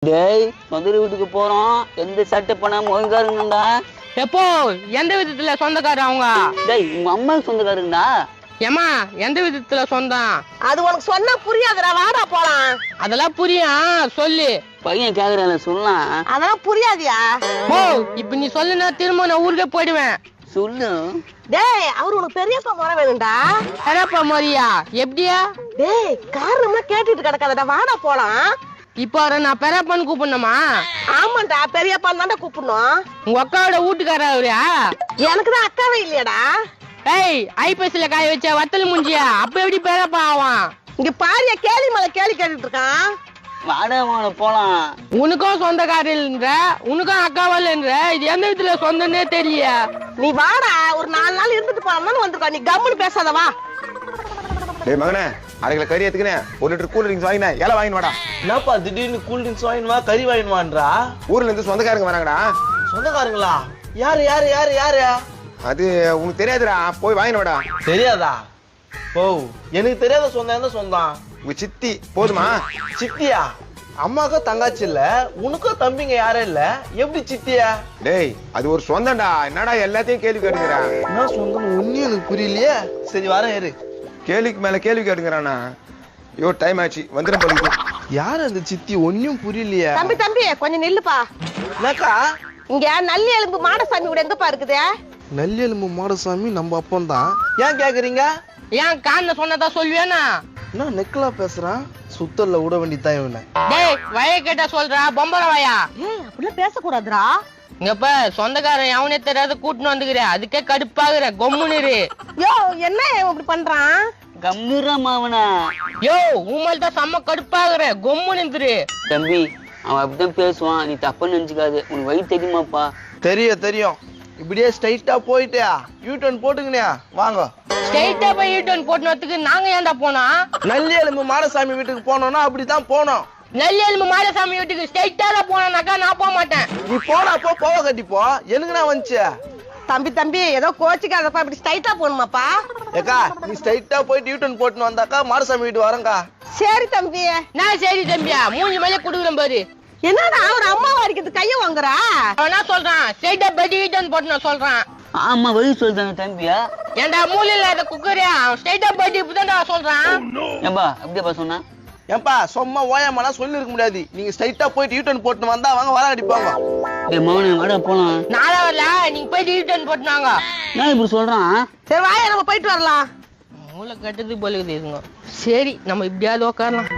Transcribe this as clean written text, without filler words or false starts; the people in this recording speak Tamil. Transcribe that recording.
டேய் மதுரை வீட்டுக்கு போறோம். எந்த சட்டை பண்ணாம ஒழுங்கா இருக்கணும்டா. எப்போ எந்த விதத்துல சொந்தக்காரர் அவங்க? டேய் உங்க அம்மா சொந்தக்காரங்கடா. ஏமா எந்த விதத்துல சொந்தம்? அது உனக்கு சொன்னா புரியாதுடா, வாடா போலாம். அதெல்லாம் புரியும், சொல்லு. பையன் கேக்குறான்ல சொல்லலாம். அதெல்லாம் புரியாதியா? ஓ இப்ப நீ சொல்லுனா திரும்ப நான் ஊருக்கே போயிடுவேன். சொல்லு. டேய் அவரு உனக்கு பெரியப்பா முறை வேணும்டா. பெரியப்பா மரியா எப்படியா? டேய் காரணமா கேட்டுட்டு கிடக்காதடா, வாடா போலாம். இப்போ அவரை நான் பெரியப்பான்னு கூப்பிடணுமா? ஆமாண்டா, பெரியப்பா தான்டா கூப்பிடணும். உங்க அக்காவோட வீட்டுக்காரா அவரா? எனக்கு தான் அக்காவே இல்லையாடா. ஏய் ஐபிஎஸ்ல காய வச்ச வத்தல் முஞ்சியா, அப்ப எப்படி பெரியப்பா ஆவான்? இங்க பாரியா, கேலி மலை கேலி கேட்டுட்டு இருக்கான். வாடா போலாம். உனக்கும் சொந்தக்காரில்ன்ற, உனக்கும் அக்காவல்ன்ற, இது எந்த விதத்துல சொந்தன்னே தெரியல. நீ வாடா, ஒரு 4 நாள் இருந்துட்டு போலாம்னு வந்திருக்கா. நீ கம்முன்னு பேசாத, வா. டேய் மகனே, அரை கிலோ கறி எடுத்துக்கினே 1 லிட்டர் கூல் ட்ரிங்க்ஸ் வாங்கினேன். எல்லாம் வாங்கிட்டு வாடா. என்னப்பா திடீர்னு கூல் ட்ரிங்க்ஸ் வாங்கினுவா கறி வாங்கினுவான்றா? ஊர்ல இருந்து சொந்தக்காரங்க வராங்கடா. சொந்தக்காரங்களா? யாரு யாரு யாரு யாரு? அது உனக்கு தெரியாதுடா, போய் வாங்கிட்டு வாடா. தெரியாதா? ஓ எனக்கு தெரியாத சொந்தம் எந்த சொந்தம்? உங்க சித்தி போதுமா? சித்தியா? அம்மாக்கும் தங்காச்சி இல்ல, உனக்கும் தம்பிங்க யாரும் இல்ல, எப்படி சித்தியா? டேய் அது ஒரு சொந்தம்டா, என்னடா எல்லாத்தையும் கேள்வி கேட்டுக்கிறா? என்ன சொந்தம் ஒன்னும் எனக்கு புரியலையே. சரி வரேன் இரு. கேள்விக்கு மேல கேள்வி கேட்டுக்கிறானா? ஐயோ டைம் ஆச்சு, வந்துடும் போல. யார் அந்த சித்தி? ஒன்னும் புரியலையே. தம்பி தம்பி கொஞ்சம் நில்லுப்பா. என்னக்கா? இங்க நல்லி எலும்பு மாடசாமி கூட எங்கப்பா இருக்குது? நல்லெலும்பு மாடசாமி நம்ம அப்பன் தான். ஏன் கேக்குறீங்க? ஏன் காரணம் சொன்னதா சொல்லுவேனா? என்ன நெக்கலா பேசுறான்? சுத்தல்ல விட வேண்டியதான் இவனை. டேய் வய கேட்டா சொல்றா, பொம்பளை வாயா. ஏய் அப்படிலாம் பேசக்கூடாதுடா. இங்கப்ப சொந்தக்காரன் அவனே தெரியாத கூட்டுன்னு வந்துக்கிற, அதுக்கே கடுப்பாகுற. கொம்முனிரு. யோ என்ன இப்படி பண்றான்? கம்முறா மாவனா. யோ உண்மையில தான் செம்ம கடுப்பாகுற. கொம்முனிரு. தம்பி அவன் அப்படிதான் பேசுவான், நீ தப்பா நினைச்சுக்காது. உனக்கு வழி தெரியுமாப்பா? தெரியும். இப்படியே ஸ்ட்ரைட்டா போயிட்டியா யூ டர்ன் போட்டுக்கினியா? வாங்க. ஸ்ட்ரைட்டா போய் யூ-டர்ன் போட்டுனதுக்கு நாங்க ஏன்டா போனோம்? நல்லி எலும்பு மாடசாமி வீட்டுக்கு போனோம்னா அப்படிதான் போனோம். நல்லி எலும்பு மாடசாமி வீட்டுக்கு ஸ்ட்ரைட்டா தான் போனாக்கா நான் போக மாட்டேன். நீ போனாப்போ போவ கட்டிப்போ. எனக்கு நான் வந்துச்சு. தம்பி ஏதோ கோச்சிக்காதப்பா, இப்படி ஸ்ட்ரைட்டா போகணுமாப்பா? ஏக்கா நீ ஸ்ட்ரைட்டா போயிட்டு யூ டர்ன் போட்டுன்னு வந்தாக்கா மாடசாமி வீட்டு வரேங்க்கா. சரி தம்பி. நான் சரி தம்பியா, மூஞ்சி மேலே குடுக்குறேன் பாரு. என்னடா அவர் அம்மாவா இருக்கிறது கைய வாங்குறா? அவன் என்ன சொல்றான்? ஸ்ட்ரைட்டா போய் யூ-டர்ன் போட்டு நான் சொல்றான். ஆமா வழி சொல்றாங்க தம்பியா. ஏன்டா மூளை இல்லாத குக்கரியா, ஸ்ட்ரைட்டா போய் இப்பதான் சொல்றான். ஏம்பா அப்படியேப்பா சொன்னா? ஏன்பா சும்மா ஓயாமலாம் சொல்லி இருக்க முடியாது. நீங்க ஸ்ட்ரைட்டா போயிட்டு யூ டர்ன் போட்டுன்னு வந்தா வாங்க வர அடிப்பாங்க. டேய் மவனே வாடா போலாம். நாளா வரல, நீங்க போயிட்டு யூ-டர்ன் போட்டுனாங்க. நான் இப்படி சொல்றான். சரி வாயா நம்ம போயிட்டு வரலாம். மூளை கட்டது போல இருக்குது. சரி நம்ம இப்படியாவது உட்காரலாம்.